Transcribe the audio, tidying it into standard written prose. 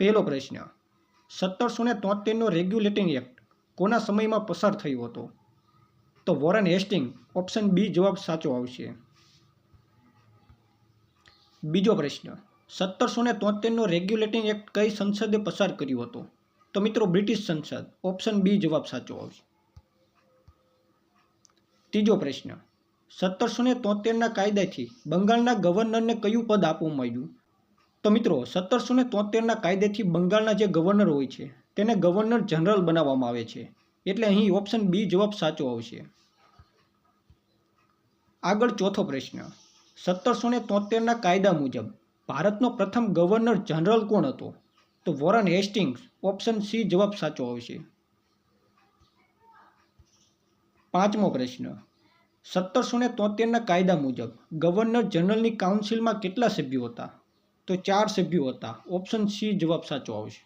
પહેલો પ્રશ્ન, 1773નો regulating act કોના સમયમાં પસાર થયો હતો? તો વોરેન હેસ્ટિંગ, ઓપ્શન બી જવાબ સાચો આવશે. બીજો પ્રશ્ન, 1773નો રેગ્યુલેટિંગ એક્ટ કઈ સંસદે પસાર કર્યો હતો? તો મિત્રો બ્રિટિશ સંસદ, ઓપ્શન બી જવાબ સાચો આવશે. ત્રીજો પ્રશ્ન, 1773ના કાયદાથી બંગાળના ગવર્નરને કયું પદ આપવામાં આવ્યું? તો મિત્રો 1773ના કાયદાથી બંગાળના જે ગવર્નર હોય છે તેને ગવર્નર જનરલ બનાવવામાં આવે છે, એટલે અહીં ઓપ્શન બી જવાબ સાચો આવશે. આગળ ચોથો પ્રશ્ન, 1773ના કાયદા મુજબ ભારતનો પ્રથમ ગવર્નર જનરલ કોણ હતો? તો વોરેન હેસ્ટિંગ્સ, ઓપ્શન સી જવાબ સાચો આવશે. પાંચમો પ્રશ્ન, 1773ના કાયદા મુજબ ગવર્નર જનરલની કાઉન્સિલમાં કેટલા સભ્યો હતા? તો 4 સભ્યો હતા, ઓપ્શન સી જવાબ સાચો આવશે.